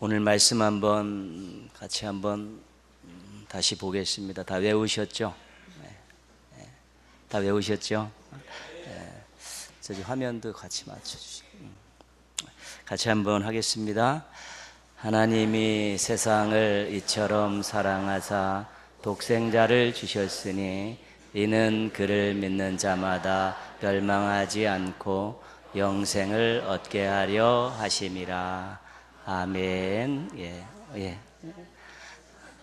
오늘 말씀 같이 한번 다시 보겠습니다. 다 외우셨죠? 다 외우셨죠? 저기 화면도 같이 맞춰주시고 같이 한번 하겠습니다. 하나님이 세상을 이처럼 사랑하사 독생자를 주셨으니 이는 그를 믿는 자마다 멸망하지 않고 영생을 얻게 하려 하심이라. 아멘.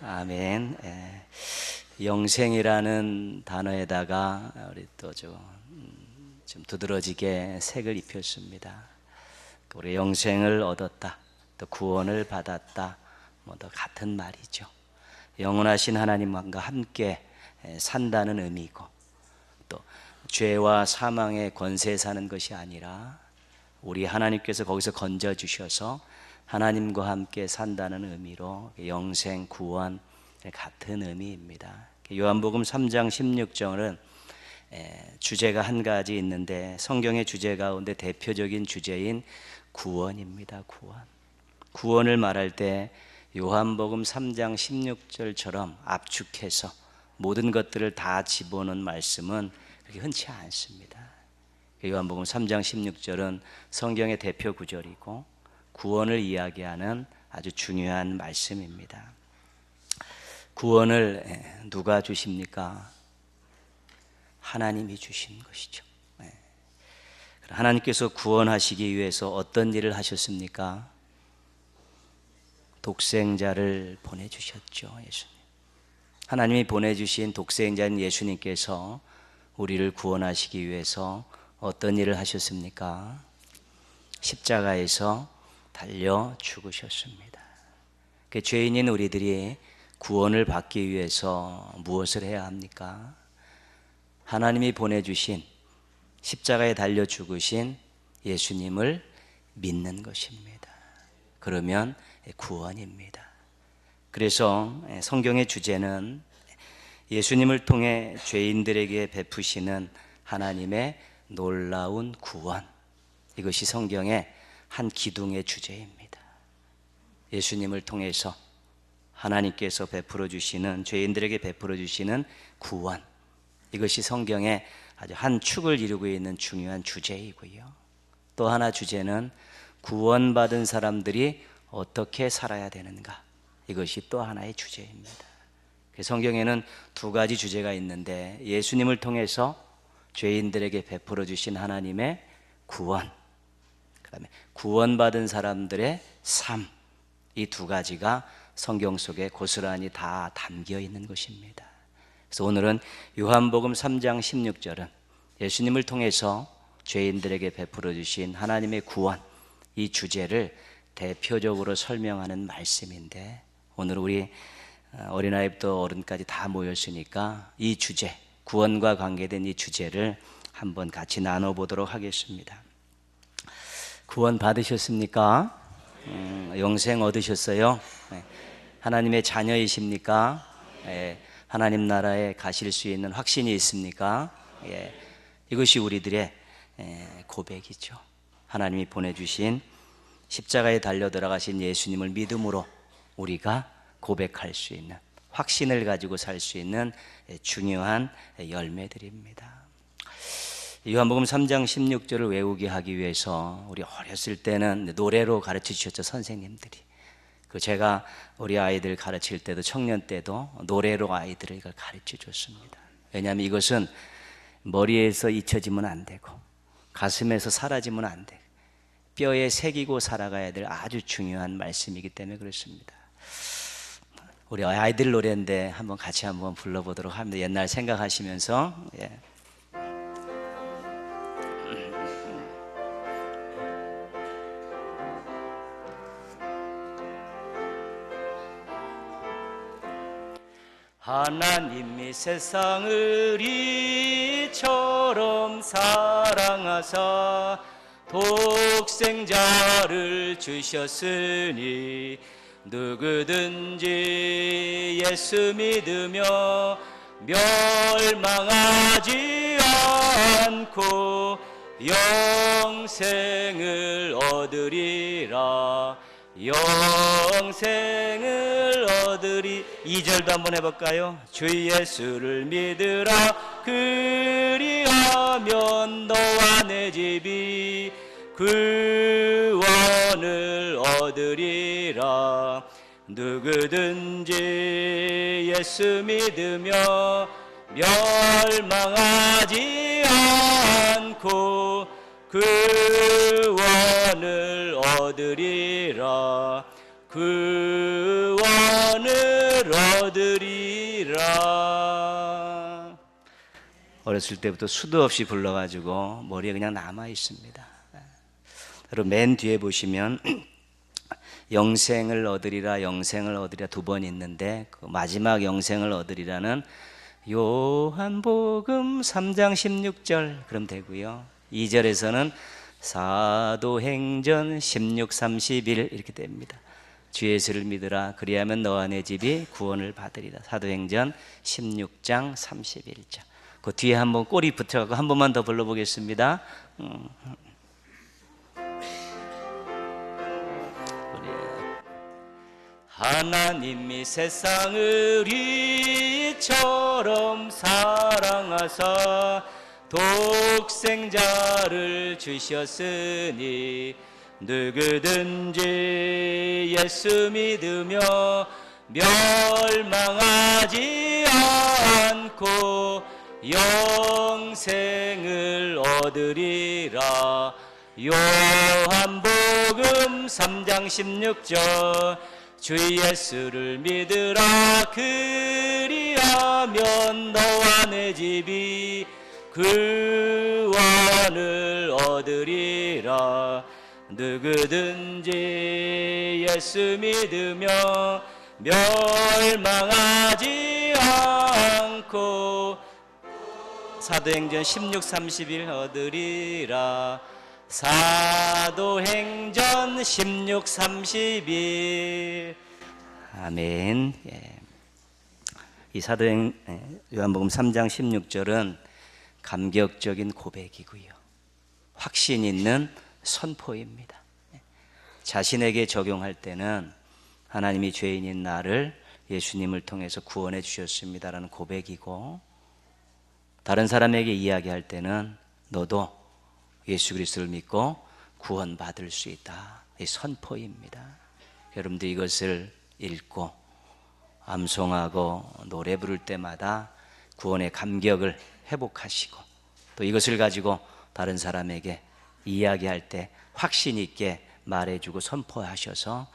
아멘. 영생이라는 단어에다가 우리 또 좀 두드러지게 색을 입혔습니다. 우리 영생을 얻었다, 또 구원을 받았다, 더 같은 말이죠. 영원하신 하나님과 함께 산다는 의미고, 또 죄와 사망의 권세에 사는 것이 아니라 우리 하나님께서 거기서 건져 주셔서 하나님과 함께 산다는 의미로 영생, 구원 같은 의미입니다. 요한복음 3장 16절은 주제가 한 가지 있는데 성경의 주제 가운데 대표적인 주제인 구원입니다. 구원을 말할 때 요한복음 3장 16절처럼 압축해서 모든 것들을 다 집어넣은 말씀은 그렇게 흔치 않습니다. 요한복음 3장 16절은 성경의 대표 구절이고 구원을 이야기하는 아주 중요한 말씀입니다. 구원을 누가 주십니까? 하나님이 주신 것이죠. 하나님께서 구원하시기 위해서 어떤 일을 하셨습니까? 독생자를 보내주셨죠. 예수님. 하나님이 보내주신 독생자인 예수님께서 우리를 구원하시기 위해서 어떤 일을 하셨습니까? 십자가에서 달려 죽으셨습니다. 죄인인 우리들이 구원을 받기 위해서 무엇을 해야 합니까? 하나님이 보내주신 십자가에 달려 죽으신 예수님을 믿는 것입니다. 그러면 구원입니다. 그래서 성경의 주제는 예수님을 통해 죄인들에게 베푸시는 하나님의 놀라운 구원, 이것이 성경의 한 기둥의 주제입니다. 예수님을 통해서 하나님께서 베풀어 주시는, 죄인들에게 베풀어 주시는 구원, 이것이 성경의 아주 한 축을 이루고 있는 중요한 주제이고요. 또 하나 주제는 구원받은 사람들이 어떻게 살아야 되는가, 이것이 또 하나의 주제입니다. 성경에는 두 가지 주제가 있는데 예수님을 통해서 죄인들에게 베풀어 주신 하나님의 구원, 그 다음에 구원받은 사람들의 삶, 이 두 가지가 성경 속에 고스란히 다 담겨 있는 것입니다. 그래서 오늘은 요한복음 3장 16절은 예수님을 통해서 죄인들에게 베풀어 주신 하나님의 구원, 이 주제를 대표적으로 설명하는 말씀인데, 오늘 우리 어린아이부터 어른까지 다 모였으니까 이 주제, 구원과 관계된 이 주제를 한번 같이 나눠보도록 하겠습니다. 구원 받으셨습니까? 영생 얻으셨어요? 하나님의 자녀이십니까? 하나님 나라에 가실 수 있는 확신이 있습니까? 이것이 우리들의 고백이죠. 하나님이 보내주신 십자가에 달려 들어가신 예수님을 믿음으로 우리가 고백할 수 있는, 확신을 가지고 살 수 있는 중요한 열매들입니다. 요한복음 3장 16절을 외우게 하기 위해서 우리 어렸을 때는 노래로 가르쳐 주셨죠, 선생님들이. 제가 우리 아이들 가르칠 때도 청년 때도 노래로 아이들을 이걸 가르쳐 줬습니다. 왜냐하면 이것은 머리에서 잊혀지면 안 되고 가슴에서 사라지면 안 되고 뼈에 새기고 살아가야 될 아주 중요한 말씀이기 때문에 그렇습니다. 우리 아이들 노래인데 한번 같이 한번 불러보도록 합니다. 옛날 생각하시면서. 하나님이 세상을 이처럼 사랑하사 독생자를 주셨으니 누구든지 예수 믿으며 멸망하지 않고 영생을 얻으리라. 영생을 얻으리. 2절도 한번 해볼까요? 주 예수를 믿으라. 그리하면 너와 내 집이 구원을 얻으리라. 누구든지 예수 믿으며 멸망하지 않고 구원을 얻으리라. 구원을 얻으리라. 어렸을 때부터 수도 없이 불러가지고 머리에 그냥 남아 있습니다. 여러분 맨 뒤에 보시면 영생을 얻으리라, 영생을 얻으리라 두 번 있는데 그 마지막 영생을 얻으리라는 요한복음 3장 16절 그럼 되고요. 2절에서는 사도행전 16, 31 이렇게 됩니다. 주 예수를 믿으라. 그리하면 너와 내 집이 구원을 받으리라. 사도행전 16장 31절. 그 뒤에 한번 꼬리 붙여갖고 한 번만 더 불러보겠습니다. 하나님이 세상을 이처럼 사랑하사 독생자를 주셨으니 누구든지 예수 믿으며 멸망하지 않고 영생을 얻으리라. 요한복음 3장 16절 주 예수를 믿으라. 그리하면 너와 내 집이 구원을 얻으리라. 누구든지 예수 믿으며 멸망하지 않고 사도행전 16, 31 얻으리라. 사도행전 16, 31 아멘. 예. 이 요한복음 3장 16절은 감격적인 고백이고요, 확신 있는 선포입니다. 자신에게 적용할 때는 하나님이 죄인인 나를 예수님을 통해서 구원해 주셨습니다라는 고백이고, 다른 사람에게 이야기할 때는 너도 예수 그리스도를 믿고 구원받을 수 있다, 이 선포입니다. 여러분들 이것을 읽고 암송하고 노래 부를 때마다 구원의 감격을 회복하시고, 또 이것을 가지고 다른 사람에게 이야기할 때 확신 있게 말해주고 선포하셔서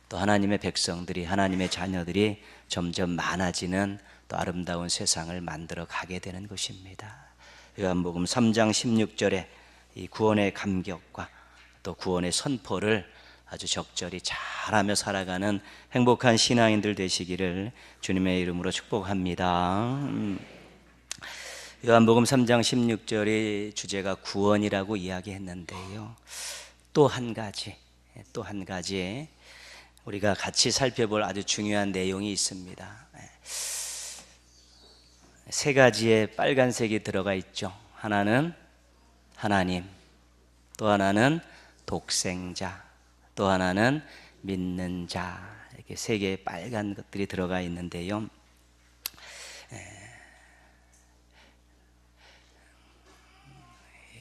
또 하나님의 백성들이, 하나님의 자녀들이 점점 많아지는 또 아름다운 세상을 만들어 가게 되는 것입니다. 요한복음 3장 16절에 이 구원의 감격과 또 구원의 선포를 아주 적절히 잘하며 살아가는 행복한 신앙인들 되시기를 주님의 이름으로 축복합니다. 요한복음 3장 16절의 주제가 구원이라고 이야기했는데요, 또 한 가지 우리가 같이 살펴볼 아주 중요한 내용이 있습니다. 세 가지의 빨간색이 들어가 있죠. 하나는 하나님, 또 하나는 독생자, 또 하나는 믿는 자, 이렇게 세 개의 빨간 것들이 들어가 있는데요,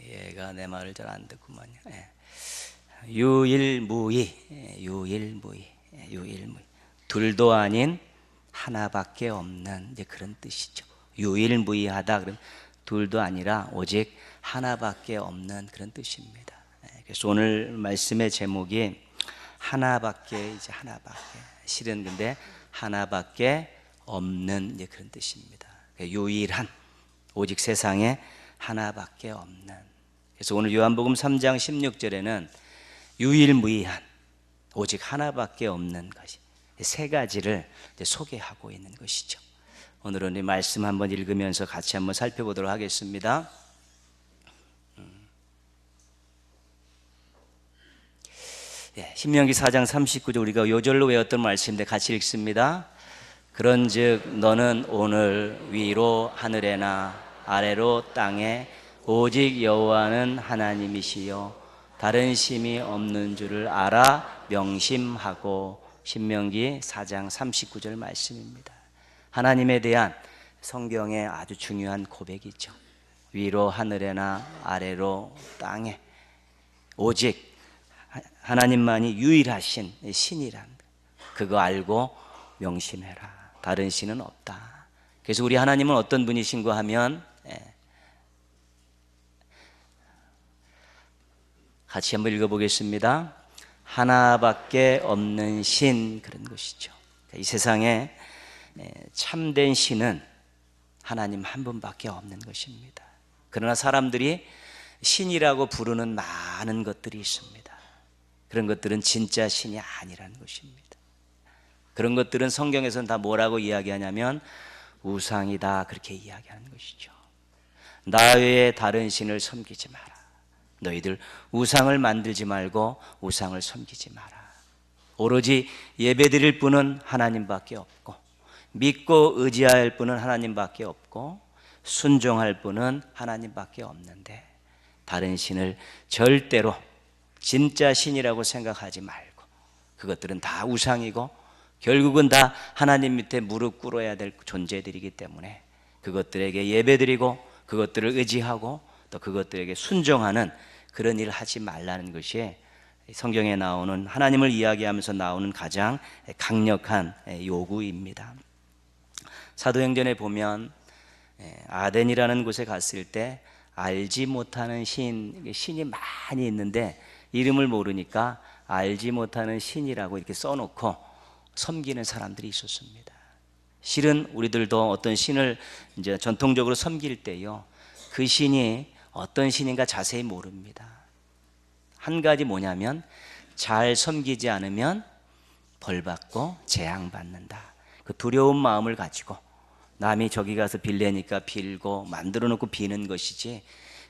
얘가 내 말을 잘 안 듣구만요. 유일무이. 둘도 아닌 하나밖에 없는, 이제 그런 뜻이죠. 유일무이하다 그러면 둘도 아니라 오직 하나밖에 없는 그런 뜻입니다. 그래서 오늘 말씀의 제목이 하나밖에, 실은 근데 하나밖에 없는, 이제 그런 뜻입니다. 유일한, 오직 세상에 하나밖에 없는. 그래서 오늘 요한복음 3장 16절에는 유일무이한, 오직 하나밖에 없는 것이, 세 가지를 소개하고 있는 것이죠. 오늘은 이 말씀 한번 읽으면서 같이 한번 살펴보도록 하겠습니다. 신명기 4장 39절 우리가 요절로 외웠던 말씀인데 같이 읽습니다. 그런즉 너는 오늘 위로 하늘에나 아래로 땅에 오직 여호와는 하나님이시요 다른 신이 없는 줄을 알아 명심하고. 신명기 4장 39절 말씀입니다. 하나님에 대한 성경의 아주 중요한 고백이죠. 위로 하늘에나 아래로 땅에 오직 하나님만이 유일하신 신이란, 그거 알고 명심해라. 다른 신은 없다. 그래서 우리 하나님은 어떤 분이신가 하면, 같이 한번 읽어보겠습니다. 하나밖에 없는 신, 그런 것이죠. 이 세상에 참된 신은 하나님 한 분밖에 없는 것입니다. 그러나 사람들이 신이라고 부르는 많은 것들이 있습니다. 그런 것들은 진짜 신이 아니라는 것입니다. 그런 것들은 성경에서는 다 뭐라고 이야기하냐면 우상이다, 그렇게 이야기하는 것이죠. 나 외에 다른 신을 섬기지 마라. 너희들 우상을 만들지 말고 우상을 섬기지 마라. 오로지 예배드릴 분은 하나님밖에 없고, 믿고 의지할 분은 하나님밖에 없고, 순종할 분은 하나님밖에 없는데, 다른 신을 절대로 진짜 신이라고 생각하지 말고, 그것들은 다 우상이고 결국은 다 하나님 밑에 무릎 꿇어야 될 존재들이기 때문에 그것들에게 예배드리고 그것들을 의지하고 또 그것들에게 순종하는 그런 일을 하지 말라는 것이 성경에 나오는, 하나님을 이야기하면서 나오는 가장 강력한 요구입니다. 사도행전에 보면 아덴이라는 곳에 갔을 때 알지 못하는 신이 많이 있는데 이름을 모르니까 알지 못하는 신이라고 이렇게 써놓고 섬기는 사람들이 있었습니다. 실은 우리들도 어떤 신을 이제 전통적으로 섬길 때요, 그 신이 어떤 신인가 자세히 모릅니다. 한 가지 뭐냐면 잘 섬기지 않으면 벌받고 재앙받는다, 그 두려운 마음을 가지고 남이 저기 가서 빌래니까 빌고 만들어 놓고 비는 것이지,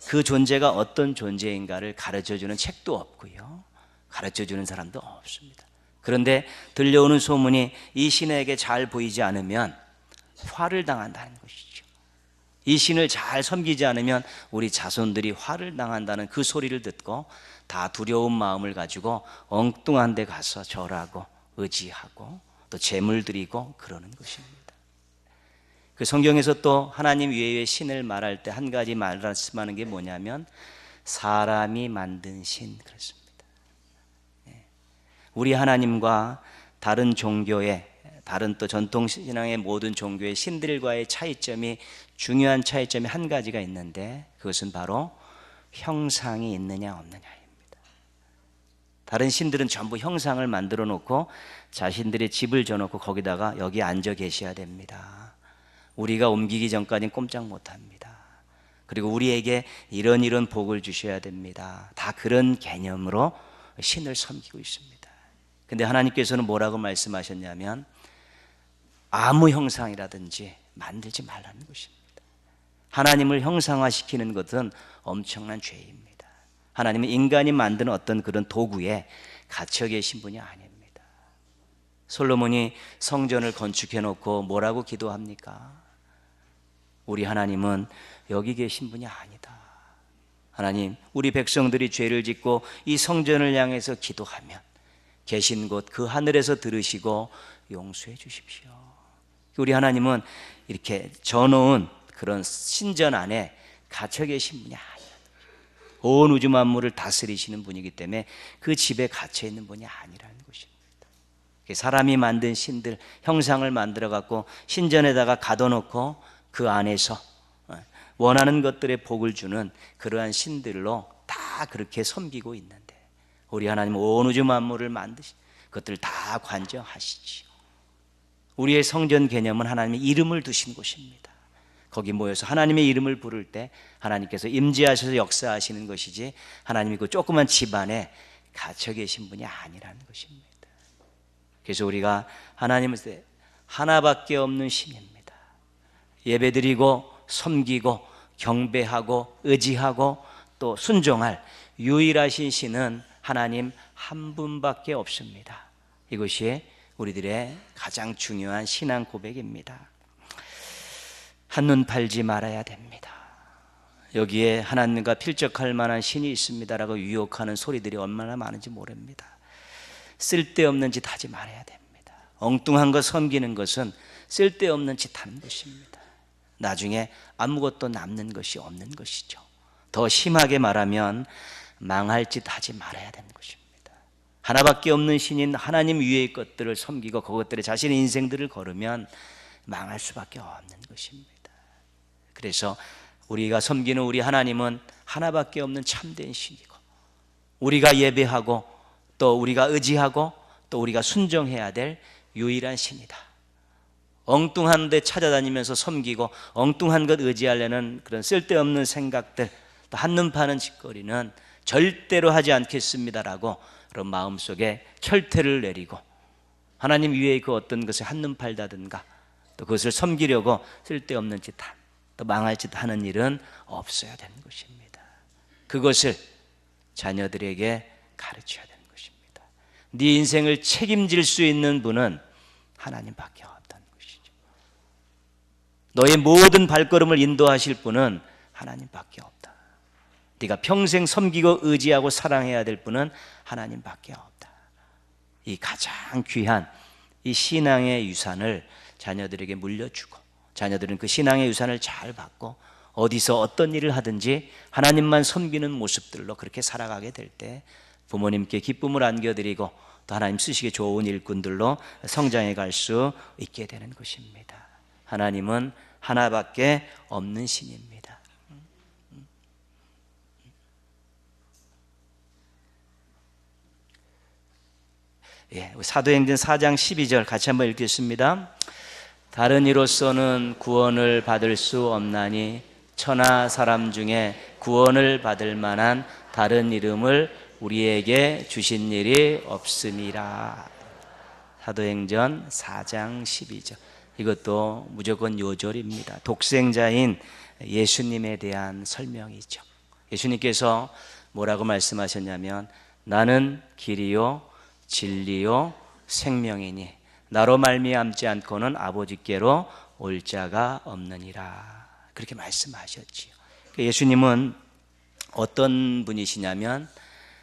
그 존재가 어떤 존재인가를 가르쳐주는 책도 없고요, 가르쳐주는 사람도 없습니다. 그런데 들려오는 소문이 이 신에게 잘 보이지 않으면 화를 당한다는 것이죠. 이 신을 잘 섬기지 않으면 우리 자손들이 화를 당한다는 그 소리를 듣고 다 두려운 마음을 가지고 엉뚱한 데 가서 절하고 의지하고 또 제물 드리고 그러는 것입니다. 그 성경에서 또 하나님 외의 신을 말할 때 한 가지 말씀하는 게 뭐냐면 사람이 만든 신, 그렇습니다. 우리 하나님과 다른 종교의, 다른 또 전통신앙의 모든 종교의 신들과의 차이점이, 중요한 차이점이 한 가지가 있는데 그것은 바로 형상이 있느냐 없느냐입니다. 다른 신들은 전부 형상을 만들어 놓고 자신들의 집을 져놓고 거기다가 여기 앉아 계셔야 됩니다. 우리가 옮기기 전까지는 꼼짝 못합니다. 그리고 우리에게 이런 복을 주셔야 됩니다. 다 그런 개념으로 신을 섬기고 있습니다. 근데 하나님께서는 뭐라고 말씀하셨냐면 아무 형상이라든지 만들지 말라는 것입니다. 하나님을 형상화시키는 것은 엄청난 죄입니다. 하나님은 인간이 만든 어떤 그런 도구에 갇혀 계신 분이 아닙니다. 솔로몬이 성전을 건축해 놓고 뭐라고 기도합니까? 우리 하나님은 여기 계신 분이 아니다. 하나님, 우리 백성들이 죄를 짓고 이 성전을 향해서 기도하면 계신 곳 그 하늘에서 들으시고 용서해 주십시오. 우리 하나님은 이렇게 저놓은 그런 신전 안에 갇혀 계신 분이 아니에요. 온 우주 만물을 다스리시는 분이기 때문에 그 집에 갇혀 있는 분이 아니라는 것입니다. 사람이 만든 신들, 형상을 만들어 갖고 신전에다가 가둬놓고 그 안에서 원하는 것들의 복을 주는 그러한 신들로 다 그렇게 섬기고 있는데 우리 하나님은 온 우주 만물을 만드신 그것들 다 관정하시지요. 우리의 성전 개념은 하나님의 이름을 두신 곳입니다. 거기 모여서 하나님의 이름을 부를 때 하나님께서 임재하셔서 역사하시는 것이지 하나님이 그 조그만 집안에 갇혀 계신 분이 아니라는 것입니다. 그래서 우리가 하나님을 하나밖에 없는 신입니다. 예배드리고 섬기고 경배하고 의지하고 또 순종할 유일하신 신은 하나님 한 분밖에 없습니다. 이것이 우리들의 가장 중요한 신앙 고백입니다. 한눈 팔지 말아야 됩니다. 여기에 하나님과 필적할 만한 신이 있습니다라고 유혹하는 소리들이 얼마나 많은지 모릅니다. 쓸데없는 짓 하지 말아야 됩니다. 엉뚱한 거 섬기는 것은 쓸데없는 짓 하는 것입니다. 나중에 아무것도 남는 것이 없는 것이죠. 더 심하게 말하면 망할 짓 하지 말아야 되는 것입니다. 하나밖에 없는 신인 하나님 위의 것들을 섬기고 그것들에 자신의 인생들을 걸으면 망할 수밖에 없는 것입니다. 그래서 우리가 섬기는 우리 하나님은 하나밖에 없는 참된 신이고, 우리가 예배하고 또 우리가 의지하고 또 우리가 순종해야 될 유일한 신이다. 엉뚱한 데 찾아다니면서 섬기고 엉뚱한 것 의지하려는 그런 쓸데없는 생각들, 또 한눈 파는 짓거리는 절대로 하지 않겠습니다라고 그런 마음속에 철퇴를 내리고, 하나님 위에 그 어떤 것에 한눈 팔다든가 또 그것을 섬기려고 쓸데없는 짓, 또 망할 짓 하는 일은 없어야 되는 것입니다. 그것을 자녀들에게 가르쳐야 되는 것입니다. 네 인생을 책임질 수 있는 분은 하나님밖에 없다는 것이죠. 너의 모든 발걸음을 인도하실 분은 하나님밖에 없다. 네가 평생 섬기고 의지하고 사랑해야 될 분은 하나님밖에 없다. 이 가장 귀한 이 신앙의 유산을 자녀들에게 물려주고, 자녀들은 그 신앙의 유산을 잘 받고 어디서 어떤 일을 하든지 하나님만 섬기는 모습들로 그렇게 살아가게 될 때 부모님께 기쁨을 안겨드리고 또 하나님 쓰시기 좋은 일꾼들로 성장해 갈 수 있게 되는 것입니다. 하나님은 하나밖에 없는 신입니다. 사도행전 4장 12절 같이 한번 읽겠습니다. 다른 이로서는 구원을 받을 수 없나니 천하 사람 중에 구원을 받을 만한 다른 이름을 우리에게 주신 일이 없음이라. 사도행전 4장 12절. 이것도 무조건 요절입니다. 독생자인 예수님에 대한 설명이죠. 예수님께서 뭐라고 말씀하셨냐면, 나는 길이요 진리요 생명이니 나로 말미암지 않고는 아버지께로 올 자가 없느니라. 그렇게 말씀하셨지요. 예수님은 어떤 분이시냐면,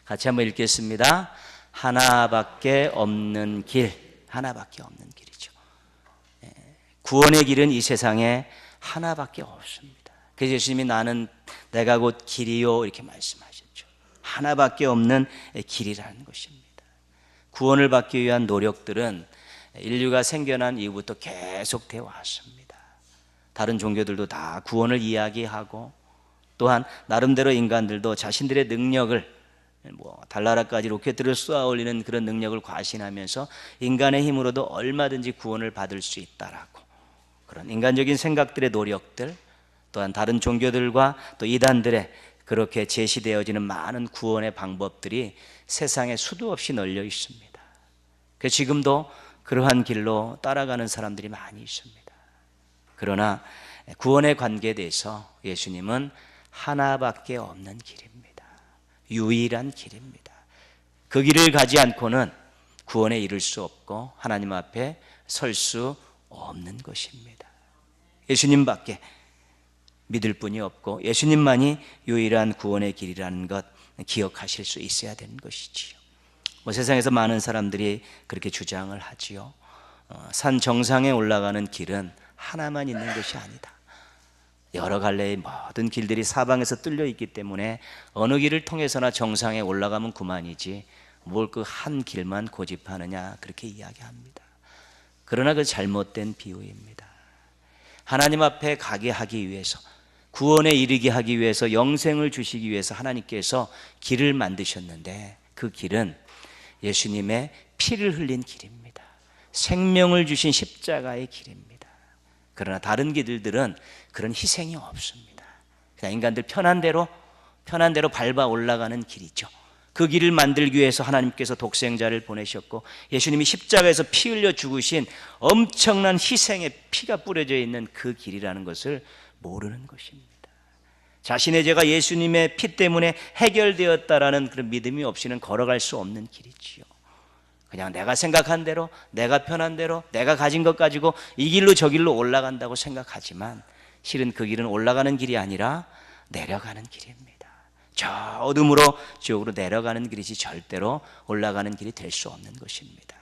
같이 한번 읽겠습니다. 하나밖에 없는 길, 하나밖에 없는 길이죠. 구원의 길은 이 세상에 하나밖에 없습니다. 그래서 예수님이 나는 내가 곧 길이요 이렇게 말씀하셨죠. 하나밖에 없는 길이라는 것입니다. 구원을 받기 위한 노력들은 인류가 생겨난 이후부터 계속되어 왔습니다. 다른 종교들도 다 구원을 이야기하고, 또한 나름대로 인간들도 자신들의 능력을 달나라까지 로켓들을 쏘아 올리는 그런 능력을 과신하면서 인간의 힘으로도 얼마든지 구원을 받을 수 있다라고, 그런 인간적인 생각들의 노력들, 또한 다른 종교들과 또 이단들의 그렇게 제시되어지는 많은 구원의 방법들이 세상에 수도 없이 널려 있습니다. 그래서 지금도 그러한 길로 따라가는 사람들이 많이 있습니다. 그러나 구원의 관계에 대해서 예수님은 하나밖에 없는 길입니다. 유일한 길입니다. 그 길을 가지 않고는 구원에 이를 수 없고 하나님 앞에 설 수 없는 것입니다. 예수님밖에 믿을 분이 없고 예수님만이 유일한 구원의 길이라는 것 기억하실 수 있어야 되는 것이지요. 세상에서 많은 사람들이 그렇게 주장을 하지요. 산 정상에 올라가는 길은 하나만 있는 것이 아니다. 여러 갈래의 모든 길들이 사방에서 뚫려 있기 때문에 어느 길을 통해서나 정상에 올라가면 그만이지 뭘 그 한 길만 고집하느냐, 그렇게 이야기합니다. 그러나 그 잘못된 비유입니다. 하나님 앞에 가게 하기 위해서, 구원에 이르게 하기 위해서, 영생을 주시기 위해서 하나님께서 길을 만드셨는데, 그 길은 예수님의 피를 흘린 길입니다. 생명을 주신 십자가의 길입니다. 그러나 다른 길들은 그런 희생이 없습니다. 그냥 인간들 편한 대로 밟아 올라가는 길이죠. 그 길을 만들기 위해서 하나님께서 독생자를 보내셨고, 예수님이 십자가에서 피 흘려 죽으신 엄청난 희생의 피가 뿌려져 있는 그 길이라는 것을 모르는 것입니다. 자신의 죄가 예수님의 피 때문에 해결되었다라는 그런 믿음이 없이는 걸어갈 수 없는 길이지요. 그냥 내가 생각한 대로, 내가 편한 대로, 내가 가진 것 가지고 이 길로 저 길로 올라간다고 생각하지만 실은 그 길은 올라가는 길이 아니라 내려가는 길입니다. 저 어둠으로 지옥으로 내려가는 길이지 절대로 올라가는 길이 될 수 없는 것입니다.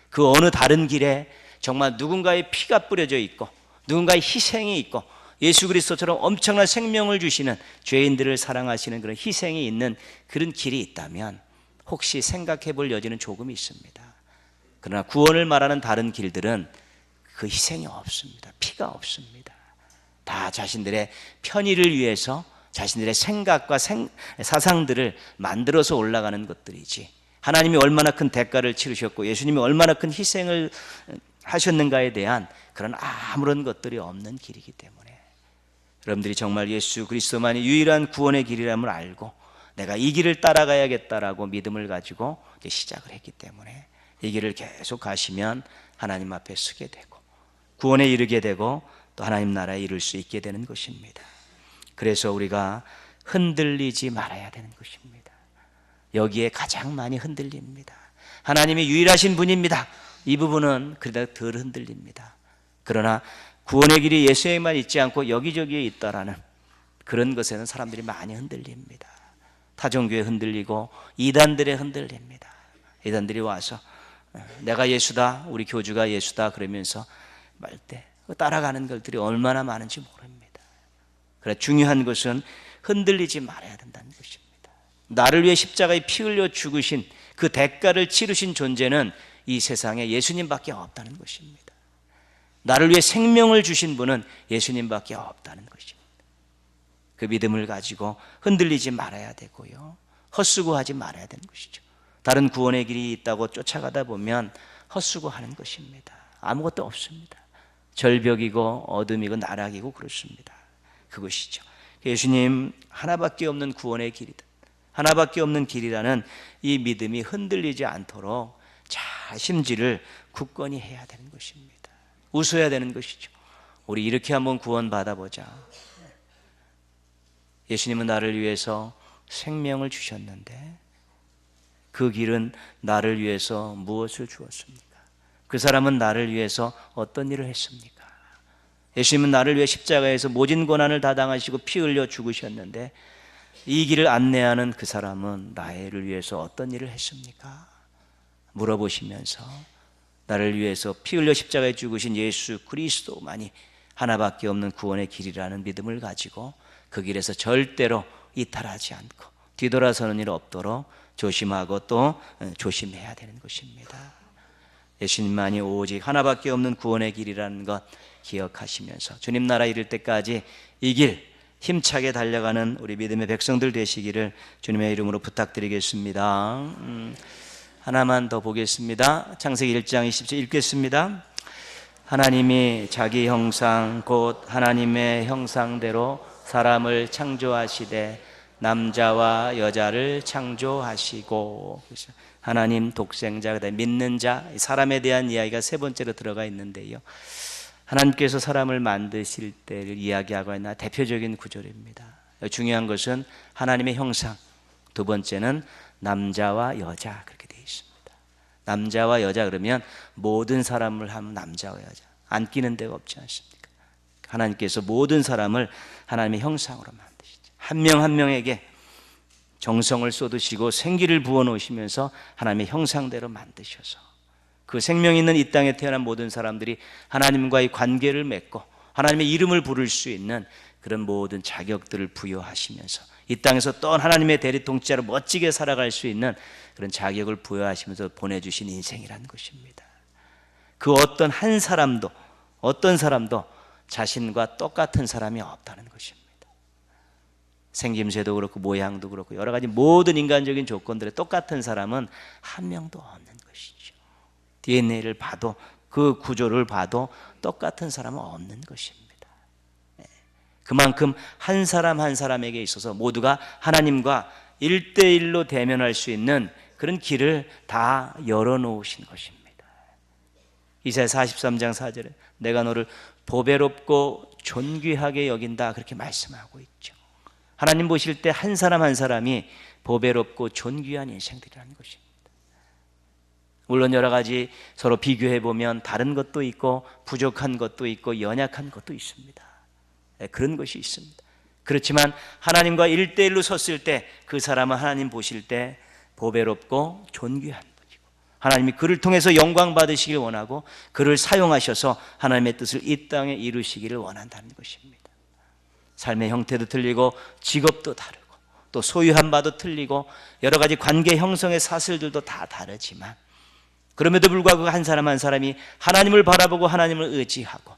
그 어느 다른 길에 정말 누군가의 피가 뿌려져 있고 누군가의 희생이 있고 예수 그리스도처럼 엄청난 생명을 주시는, 죄인들을 사랑하시는 그런 희생이 있는 그런 길이 있다면 혹시 생각해 볼 여지는 조금 있습니다. 그러나 구원을 말하는 다른 길들은 그 희생이 없습니다. 피가 없습니다. 다 자신들의 편의를 위해서 자신들의 생각과 사상들을 만들어서 올라가는 것들이지, 하나님이 얼마나 큰 대가를 치르셨고 예수님이 얼마나 큰 희생을 하셨는가에 대한 그런 아무런 것들이 없는 길이기 때문에 여러분들이 정말 예수 그리스도만이 유일한 구원의 길이라는 걸 알고 내가 이 길을 따라가야겠다라고 믿음을 가지고 시작을 했기 때문에 이 길을 계속 가시면 하나님 앞에 서게 되고 구원에 이르게 되고 또 하나님 나라에 이룰 수 있게 되는 것입니다. 그래서 우리가 흔들리지 말아야 되는 것입니다. 여기에 가장 많이 흔들립니다. 하나님이 유일하신 분입니다. 이 부분은 그래도 덜 흔들립니다. 그러나 구원의 길이 예수에만 있지 않고 여기저기에 있다라는 그런 것에는 사람들이 많이 흔들립니다. 타종교에 흔들리고 이단들에 흔들립니다. 이단들이 와서 내가 예수다, 우리 교주가 예수다 그러면서 말 때 따라가는 것들이 얼마나 많은지 모릅니다. 그래 중요한 것은 흔들리지 말아야 된다는 것입니다. 나를 위해 십자가에 피 흘려 죽으신 그 대가를 치르신 존재는 이 세상에 예수님밖에 없다는 것입니다. 나를 위해 생명을 주신 분은 예수님밖에 없다는 것입니다. 그 믿음을 가지고 흔들리지 말아야 되고요, 헛수고하지 말아야 되는 것이죠. 다른 구원의 길이 있다고 쫓아가다 보면 헛수고하는 것입니다. 아무것도 없습니다. 절벽이고 어둠이고 나락이고 그렇습니다. 그것이죠. 예수님 하나밖에 없는 구원의 길이다, 하나밖에 없는 길이라는 이 믿음이 흔들리지 않도록 자심지를 굳건히 해야 되는 것입니다. 웃어야 되는 것이죠. 우리 이렇게 한번 구원 받아보자. 예수님은 나를 위해서 생명을 주셨는데 그 길은 나를 위해서 무엇을 주었습니까? 그 사람은 나를 위해서 어떤 일을 했습니까? 예수님은 나를 위해 십자가에서 모진 고난을 다 당하시고 피 흘려 죽으셨는데 이 길을 안내하는 그 사람은 나를 위해서 어떤 일을 했습니까? 물어보시면서 나를 위해서 피 흘려 십자가에 죽으신 예수 그리스도만이 하나밖에 없는 구원의 길이라는 믿음을 가지고 그 길에서 절대로 이탈하지 않고 뒤돌아서는 일 없도록 조심하고 또 조심해야 되는 것입니다. 예수님만이 오직 하나밖에 없는 구원의 길이라는 것 기억하시면서 주님 나라 이를 때까지 이 길 힘차게 달려가는 우리 믿음의 백성들 되시기를 주님의 이름으로 부탁드리겠습니다. 하나만 더 보겠습니다. 창세기 1장 20절 읽겠습니다. 하나님이 자기 형상 곧 하나님의 형상대로 사람을 창조하시되 남자와 여자를 창조하시고, 하나님 독생자, 믿는 자, 사람에 대한 이야기가 세 번째로 들어가 있는데요, 하나님께서 사람을 만드실 때를 이야기하고 있는 대표적인 구절입니다. 중요한 것은 하나님의 형상, 두 번째는 남자와 여자, 그렇게 되어 있습니다. 남자와 여자 그러면 모든 사람을 하면 남자와 여자, 안 끼는 데가 없지 않습니까? 하나님께서 모든 사람을 하나님의 형상으로 만드시죠. 한 명 한 명에게 정성을 쏟으시고 생기를 부어놓으시면서 하나님의 형상대로 만드셔서 그 생명 있는 이 땅에 태어난 모든 사람들이 하나님과의 관계를 맺고 하나님의 이름을 부를 수 있는 그런 모든 자격들을 부여하시면서 이 땅에서 또 하나님의 대리통치자로 멋지게 살아갈 수 있는 그런 자격을 부여하시면서 보내주신 인생이라는 것입니다. 그 어떤 한 사람도, 어떤 사람도 자신과 똑같은 사람이 없다는 것입니다. 생김새도 그렇고 모양도 그렇고 여러 가지 모든 인간적인 조건들에 똑같은 사람은 한 명도 없는 것이죠. DNA를 봐도 그 구조를 봐도 똑같은 사람은 없는 것입니다. 그만큼 한 사람 한 사람에게 있어서 모두가 하나님과 1대1로 대면할 수 있는 그런 길을 다 열어놓으신 것입니다. 이사야 43장 4절에 내가 너를 보배롭고 존귀하게 여긴다, 그렇게 말씀하고 있죠. 하나님 보실 때 한 사람 한 사람이 보배롭고 존귀한 인생들이라는 것입니다. 물론 여러 가지 서로 비교해 보면 다른 것도 있고 부족한 것도 있고 연약한 것도 있습니다. 그런 것이 있습니다. 그렇지만 하나님과 1대1로 섰을 때 그 사람은 하나님 보실 때 보배롭고 존귀한 분이고, 하나님이 그를 통해서 영광 받으시길 원하고 그를 사용하셔서 하나님의 뜻을 이 땅에 이루시기를 원한다는 것입니다. 삶의 형태도 틀리고 직업도 다르고 또 소유한 바도 틀리고 여러 가지 관계 형성의 사슬들도 다 다르지만, 그럼에도 불구하고 한 사람 한 사람이 하나님을 바라보고 하나님을 의지하고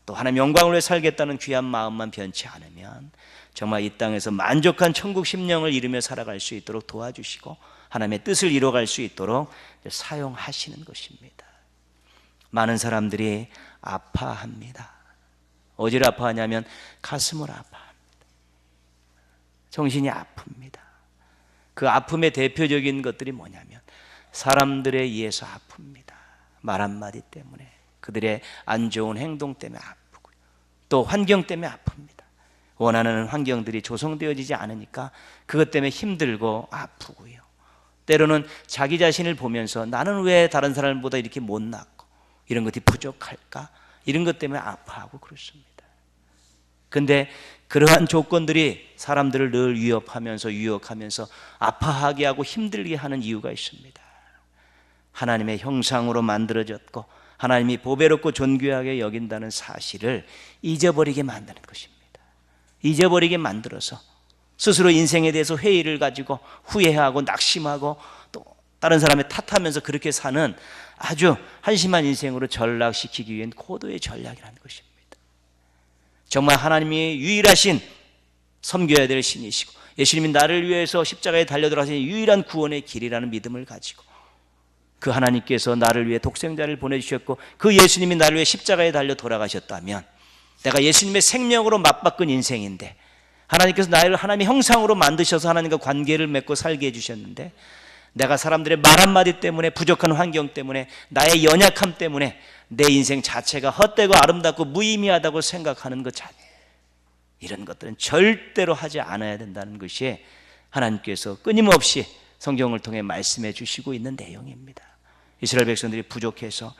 또 하나님 영광을 위해 살겠다는 귀한 마음만 변치 않으면 정말 이 땅에서 만족한 천국 심령을 이루며 살아갈 수 있도록 도와주시고 하나님의 뜻을 이뤄갈 수 있도록 사용하시는 것입니다. 많은 사람들이 아파합니다. 어디를 아파하냐면 가슴을 아파합니다. 정신이 아픕니다. 그 아픔의 대표적인 것들이 뭐냐면 사람들에 의해서 아픕니다. 말 한마디 때문에, 그들의 안 좋은 행동 때문에 아프고요. 또 환경 때문에 아픕니다. 원하는 환경들이 조성되어지지 않으니까 그것 때문에 힘들고 아프고요. 때로는 자기 자신을 보면서 나는 왜 다른 사람보다 이렇게 못났고 이런 것이 부족할까? 이런 것 때문에 아파하고 그렇습니다. 근데 그러한 조건들이 사람들을 늘 위협하면서 유혹하면서 아파하게 하고 힘들게 하는 이유가 있습니다. 하나님의 형상으로 만들어졌고 하나님이 보배롭고 존귀하게 여긴다는 사실을 잊어버리게 만드는 것입니다. 잊어버리게 만들어서 스스로 인생에 대해서 회의를 가지고 후회하고 낙심하고 또 다른 사람의 탓하면서 그렇게 사는 아주 한심한 인생으로 전락시키기 위한 고도의 전략이라는 것입니다. 정말 하나님이 유일하신 섬겨야 될 신이시고 예수님이 나를 위해서 십자가에 달려 들어가신 유일한 구원의 길이라는 믿음을 가지고 그 하나님께서 나를 위해 독생자를 보내주셨고 그 예수님이 나를 위해 십자가에 달려 돌아가셨다면 내가 예수님의 생명으로 맞바꾼 인생인데, 하나님께서 나를 하나님의 형상으로 만드셔서 하나님과 관계를 맺고 살게 해주셨는데 내가 사람들의 말 한마디 때문에, 부족한 환경 때문에, 나의 연약함 때문에 내 인생 자체가 헛되고 아름답고 무의미하다고 생각하는 것 자체, 이런 것들은 절대로 하지 않아야 된다는 것이 하나님께서 끊임없이 성경을 통해 말씀해 주시고 있는 내용입니다. 이스라엘 백성들이 부족해서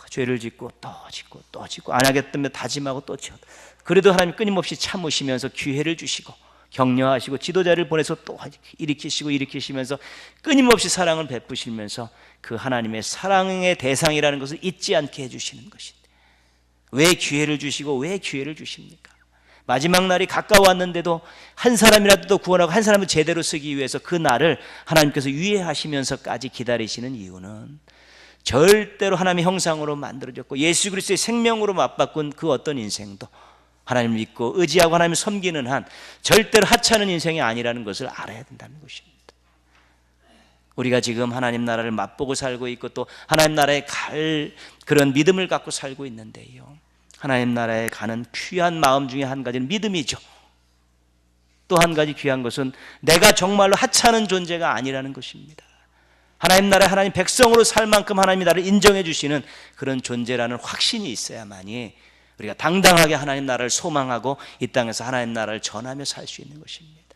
죄를 짓고 또 짓고 또 짓고 안 하겠다며 다짐하고 또 지었다. 그래도 하나님 끊임없이 참으시면서 기회를 주시고 격려하시고 지도자를 보내서 또 일으키시면서 끊임없이 사랑을 베푸시면서 그 하나님의 사랑의 대상이라는 것을 잊지 않게 해주시는 것인데, 왜 기회를 주시고 왜 기회를 주십니까? 마지막 날이 가까웠는데도 한 사람이라도 더 구원하고 한 사람을 제대로 쓰기 위해서 그 날을 하나님께서 유예하시면서까지 기다리시는 이유는 절대로 하나님의 형상으로 만들어졌고 예수 그리스도의 생명으로 맞바꾼 그 어떤 인생도 하나님을 믿고 의지하고 하나님을 섬기는 한 절대로 하찮은 인생이 아니라는 것을 알아야 된다는 것입니다. 우리가 지금 하나님 나라를 맛보고 살고 있고 또 하나님 나라에 갈 그런 믿음을 갖고 살고 있는데요, 하나님 나라에 가는 귀한 마음 중에 한 가지는 믿음이죠. 또 한 가지 귀한 것은 내가 정말로 하찮은 존재가 아니라는 것입니다. 하나님 나라에 하나님 백성으로 살 만큼 하나님이 나를 인정해 주시는 그런 존재라는 확신이 있어야만이 우리가 당당하게 하나님 나라를 소망하고 이 땅에서 하나님 나라를 전하며 살 수 있는 것입니다.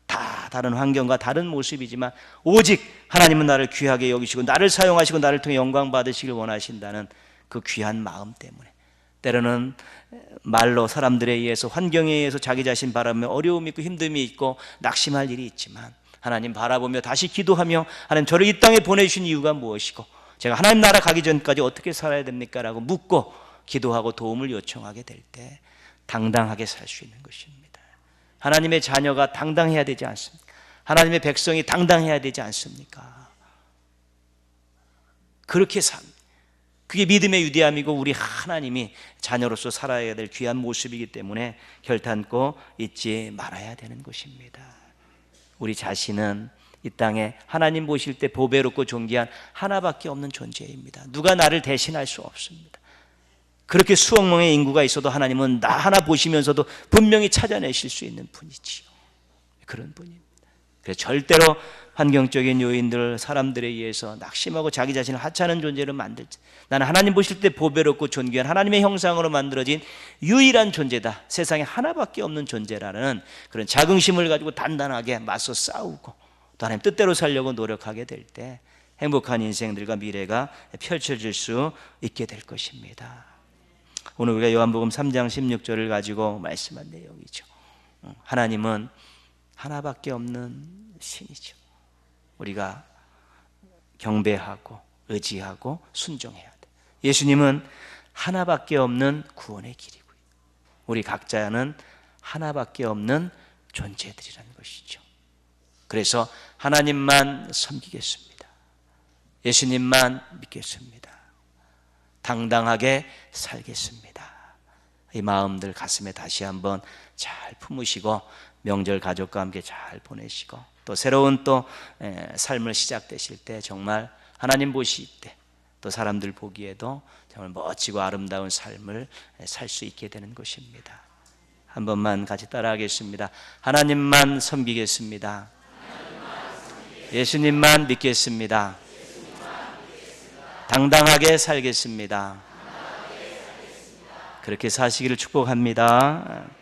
다 다른 환경과 다른 모습이지만 오직 하나님은 나를 귀하게 여기시고 나를 사용하시고 나를 통해 영광 받으시길 원하신다는 그 귀한 마음 때문에 때로는 말로 사람들에 의해서 환경에 의해서 자기 자신 바라보며 어려움이 있고 힘듦이 있고 낙심할 일이 있지만 하나님 바라보며 다시 기도하며 하나님 저를 이 땅에 보내주신 이유가 무엇이고 제가 하나님 나라 가기 전까지 어떻게 살아야 됩니까? 라고 묻고 기도하고 도움을 요청하게 될 때 당당하게 살 수 있는 것입니다. 하나님의 자녀가 당당해야 되지 않습니까? 하나님의 백성이 당당해야 되지 않습니까? 그렇게 삽니다. 그게 믿음의 위대함이고 우리 하나님이 자녀로서 살아야 될 귀한 모습이기 때문에 결단코 잊지 말아야 되는 것입니다. 우리 자신은 이 땅에 하나님 보실 때 보배롭고 존귀한 하나밖에 없는 존재입니다. 누가 나를 대신할 수 없습니다. 그렇게 수억 명의 인구가 있어도 하나님은 나 하나 보시면서도 분명히 찾아내실 수 있는 분이지요. 그런 분입니다. 그래서 절대로 환경적인 요인들, 사람들에 의해서 낙심하고 자기 자신을 하찮은 존재로 만들지, 나는 하나님 보실 때 보배롭고 존귀한 하나님의 형상으로 만들어진 유일한 존재다, 세상에 하나밖에 없는 존재라는 그런 자긍심을 가지고 단단하게 맞서 싸우고 또 하나님 뜻대로 살려고 노력하게 될 때 행복한 인생들과 미래가 펼쳐질 수 있게 될 것입니다. 오늘 우리가 요한복음 3장 16절을 가지고 말씀한 내용이죠. 하나님은 하나밖에 없는 신이죠. 우리가 경배하고 의지하고 순종해야 돼. 예수님은 하나밖에 없는 구원의 길이고요. 우리 각자는 하나밖에 없는 존재들이라는 것이죠. 그래서 하나님만 섬기겠습니다. 예수님만 믿겠습니다. 당당하게 살겠습니다. 이 마음들 가슴에 다시 한번 잘 품으시고 명절 가족과 함께 잘 보내시고 또 새로운 또 삶을 시작되실 때 정말 하나님 보실 때 또 사람들 보기에도 정말 멋지고 아름다운 삶을 살 수 있게 되는 것입니다. 한 번만 같이 따라하겠습니다. 하나님만 섬기겠습니다. 예수님만 믿겠습니다. 당당하게 살겠습니다. 그렇게 사시기를 축복합니다.